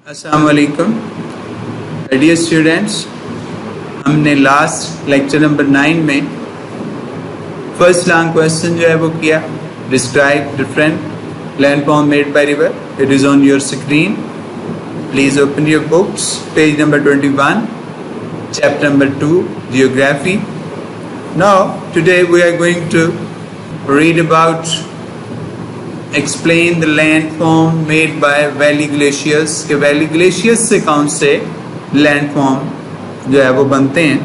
अस्सलाम वालेकुम dear students. हमने लास्ट लेक्चर नंबर 9 में फर्स्ट लॉन्ग क्वेश्चन जो है वो किया, describe different landform made by river. It is on your screen, please open your books, page number 21, chapter number 2, geography. Now today we are going to read about explain the landform made by valley glaciers के valley glaciers से कौन से landform जो है वो बनते हैं।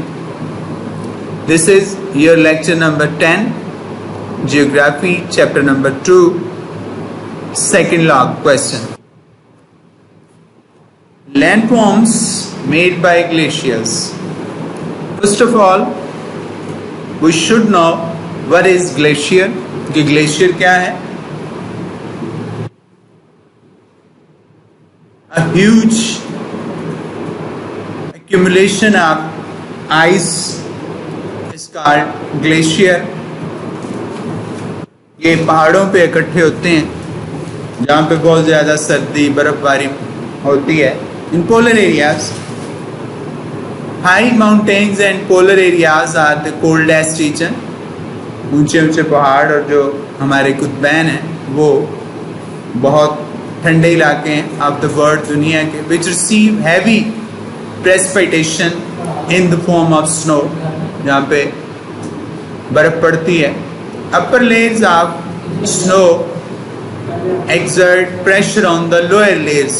This is your lecture number 10, geography, chapter number 2, second log question. Landforms made by glaciers. First of all, we should know what is glacier, कि ग्लेशियर क्या है। A huge accumulation of ice is called glacier. ये पहाड़ों पे इकट्ठे होते हैं जहाँ पे बहुत ज़्यादा सर्दी बर्फबारी होती है। In polar areas, high mountains and polar areas are the coldest region. ऊंचे ऊंचे पहाड़ और जो हमारे कुतुबैन हैं वो बहुत ठंडे इलाके हैं ऑफ द वर्ल्ड, दुनिया के, which receive heavy precipitation in the form of snow, जहाँ पे बर्फ पड़ती है। Upper layers of snow exert pressure on the lower layers,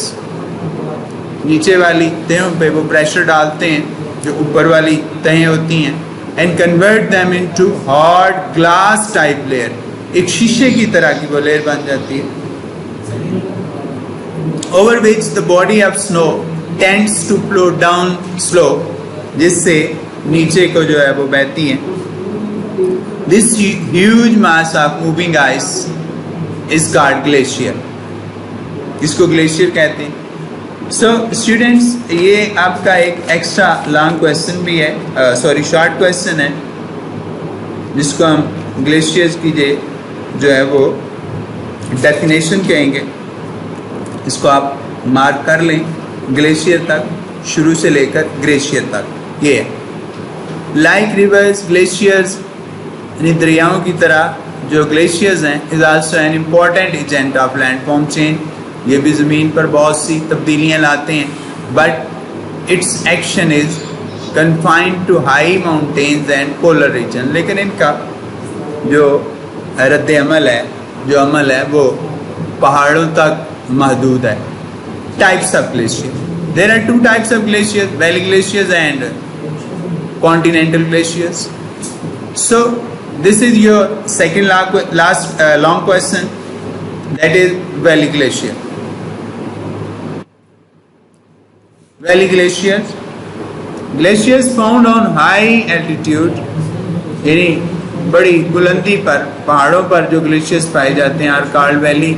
नीचे वाली तहों पे वो प्रेशर डालते हैं जो ऊपर वाली तहें होती हैं, and convert them into hard glass type layer, एक शीशे की तरह की वो लेयर बन जाती है, over which the body of snow tends to flow down slow, जिससे नीचे को जो है वो बहती है। This huge mass of moving ice is called glacier, इसको ग्लेशियर कहते हैं। सो स्टूडेंट्स, ये आपका एक एक्स्ट्रा लॉन्ग क्वेश्चन भी है, सॉरी शॉर्ट क्वेश्चन है, जिसको हम ग्लेशियर्स की जो है वो डेफिनेशन कहेंगे। इसको आप मार्क कर लें, ग्लेशियर तक, शुरू से लेकर ग्लेशियर तक ये है। लाइक रिवर्स, ग्लेशियर्स यानी दरियाओं की तरह जो ग्लेशियर्स हैं is also an important agent of landform change. ये भी ज़मीन पर बहुत सी तब्दीलियाँ लाते हैं, but its action is confined to high mountains and polar region. लेकिन इनका जो रद्द अमल है, जो अमल है, वो पहाड़ों तक महदूद है। Types of glacier, there are 2 types of glaciers, valley glaciers and continental glaciers. So this is your second last long question, that is valley glacier. Valley glaciers, glaciers found on high altitude, यानी बड़ी बुलंदी पर, पहाड़ों पर जो glaciers पाए जाते हैं आर कॉल्ड वैली,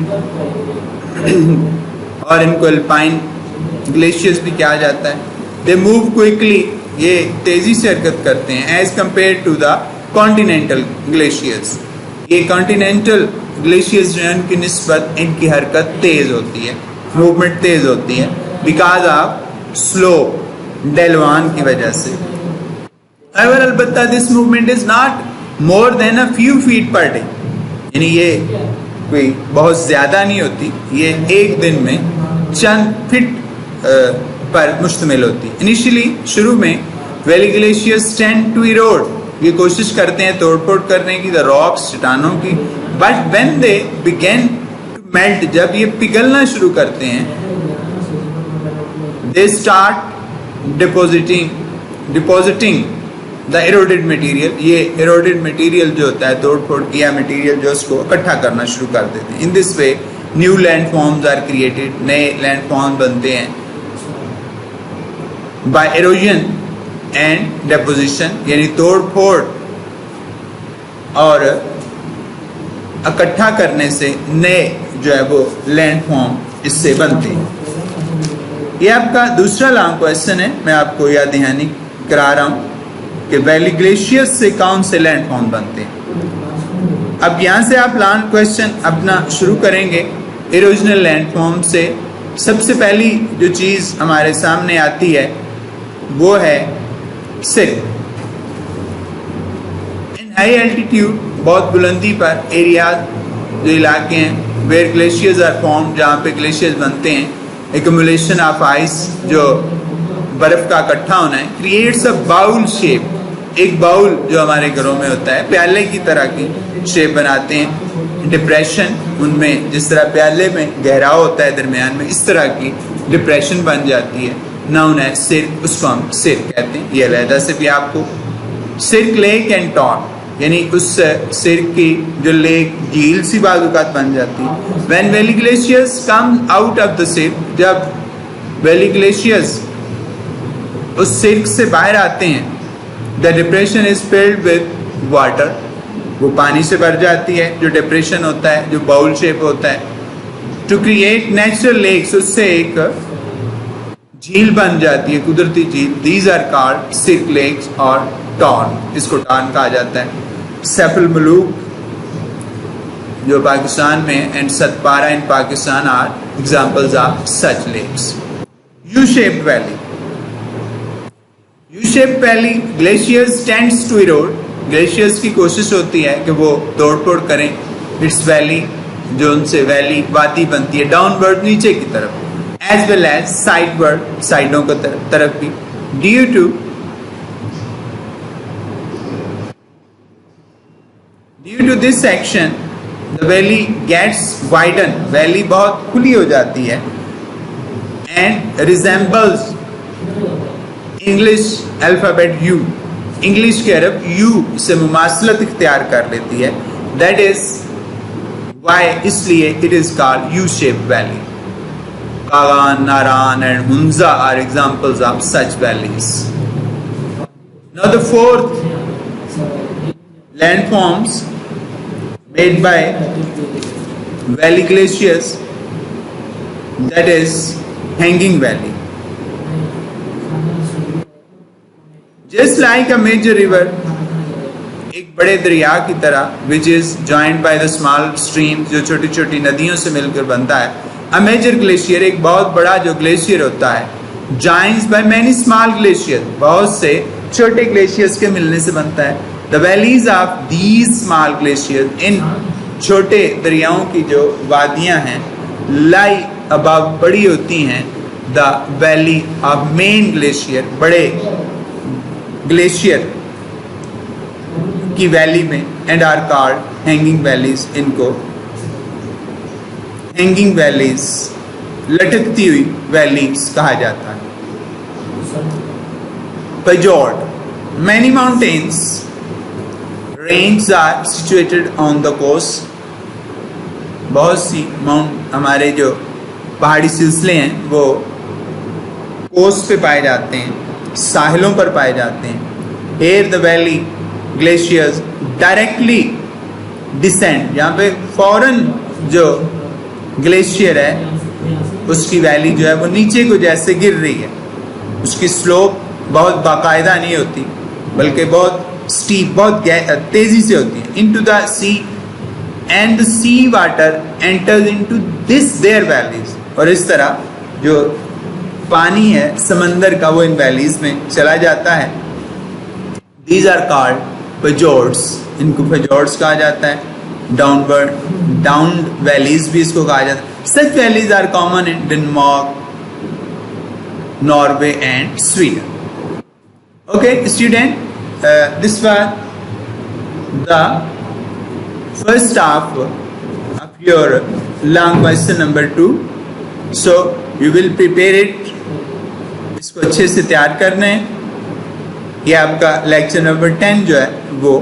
और इनको अल्पाइन ग्लेशियर्स भी कहा जाता है। दे मूव क्विकली, ये तेजी से हरकत करते हैं, as compare to the continental glaciers. ये कॉन्टिनेंटल ग्लेशियर्स जो है उनकी निस्बत इनकी हरकत तेज होती है, मूवमेंट तेज होती है, बिकॉज ऑफ स्लो डेलवान की वजह से। अगर अलबत्ता this movement is not more than a few feet per day, यानी ये कोई बहुत ज्यादा नहीं होती, ये एक दिन में चंद फीट पर मुश्तमिल होती है। इनिशियली शुरू में valley glaciers tend to erode, ये कोशिश करते हैं तोड़ फोड़ करने की, द रॉक्स, चट्टानों की, but when they begin to melt, जब ये पिघलना शुरू करते हैं, they start depositing the eroded material, ये इरोडेड मटेरियल जो होता है, तोड़ फोड़ किया मटेरियल जो उसको इकट्ठा करना शुरू कर देते हैं। In this way new landforms are created, नए लैंडफॉर्म बनते हैं बाय इरोजन एंड डेपोजिशन, यानी तोड़ फोड़ और इकट्ठा करने से नए जो है वो लैंडफॉर्म इससे बनते हैं। ये आपका दूसरा लॉन्ग क्वेश्चन है, मैं आपको याद दहानी करा रहा हूँ कि वैली ग्लेशियर्स से कौन से लैंडफॉर्म बनते हैं। अब यहाँ से आप लॉन्ग क्वेश्चन अपना शुरू करेंगे इरोजनल लैंडफॉर्म से सबसे पहली जो चीज़ हमारे सामने आती है वो है सिर्क। इन हाई एल्टीट्यूड, बहुत बुलंदी पर एरियाज, जो इलाके हैं वेयर ग्लेशियर्स आर फॉर्म, जहाँ पे ग्लेशियर्स बनते हैं, एक्यूमुलेशन ऑफ आइस, जो बर्फ का इकट्ठा होना है, क्रिएट्स अ बाउल शेप, एक बाउल जो हमारे घरों में होता है प्याले की तरह की शेप बनाते हैं। डिप्रेशन, उनमें जिस तरह प्याले में गहराव होता है दरमियान में, इस तरह की डिप्रेशन बन जाती है, नाउन है सिर्क, उसको हम सिर्क कहते हैं। ये अलहदा से भी आपको सिर्क लेक एंड टॉन, यानी उस सिर्क की जो लेक झील सी बाजुकात बन जाती है। When valley glaciers come out of the cirque, जब वैली ग्लेशियर्स उस सिर्क से बाहर आते हैं, the depression is filled with water, वो पानी से भर जाती है, जो डिप्रेशन होता है, जो बाउल शेप होता है, टू क्रिएट नेचुरल लेक्स, उससे एक झील बन जाती है, कुदरती झील। These are called cirque lakes और टॉन, इसको टॉन कहा जाता है। सेफल मलूक जो पाकिस्तान में and Satpara in Pakistan are examples of such lakes. U shaped valley, U shaped valley, glaciers tends to erode, glaciers की कोशिश होती है कि वो तोड़ फोड़ करें इट्स वैली, जो उनसे वैली वादी बनती है, डाउनवर्ड, नीचे की तरफ, एज वेल एज साइडवर्ड, साइडों की तरफ भी। Due to this action the valley gets widen, valley बहुत खुली हो जाती है, and resembles English alphabet U, English के अरब यू से मुमासलत इख्तियार कर लेती है। दैट इज वाई, इसलिए it is called U shape valley. Kaghan, Naran and Hunza are examples of such valleys. Now the fourth landforms made by valley glaciers, that is hanging valley. Just like a major river, एक बड़े दरिया की तरह, which is joined by the small streams, जो छोटी छोटी नदियों से मिलकर बनता है, a major glacier, एक बहुत बड़ा जो ग्लेशियर होता है, joins by many small glaciers, बहुत से छोटे ग्लेशियर्स के मिलने से बनता है। The valleys of these small glaciers, इन छोटे दरियाओं की जो वादियां हैं, lie above, बड़ी होती हैं, the valley of main glacier, बड़े ग्लेशियर की वैली में, and are called hanging valleys, इनको hanging valleys, लटकती हुई वैलीज कहा जाता है। Fjord, many mountains ranges are situated on the coast, बहुत सी माउंट, हमारे जो पहाड़ी सिलसिले हैं वो कोस्ट पे पाए जाते हैं, साहिलों पर पाए जाते हैं। Here the valley glaciers directly descend, यहाँ पे फौरन जो ग्लेशियर है उसकी वैली जो है वो नीचे को जैसे गिर रही है, उसकी स्लोप बहुत बाकायदा नहीं होती बल्कि बहुत स्टीप, बहुत तेजी से होती है। Into the sea and the sea water enters into this their valleys, और इस तरह जो पानी है समंदर का वो इन वैलीज में चला जाता है। दीज आर कॉल्ड fjords, इनको fjords कहा जाता है। डाउनवर्ड, डाउन वैलीज भी इसको कहा जाता है। Such valleys are common in Denmark, Norway and Sweden. Okay, student, this was the first half of your long question number 2. So you will prepare it. इसको अच्छे से तैयार करना है। ये आपका लेक्चर नंबर 10 जो है वो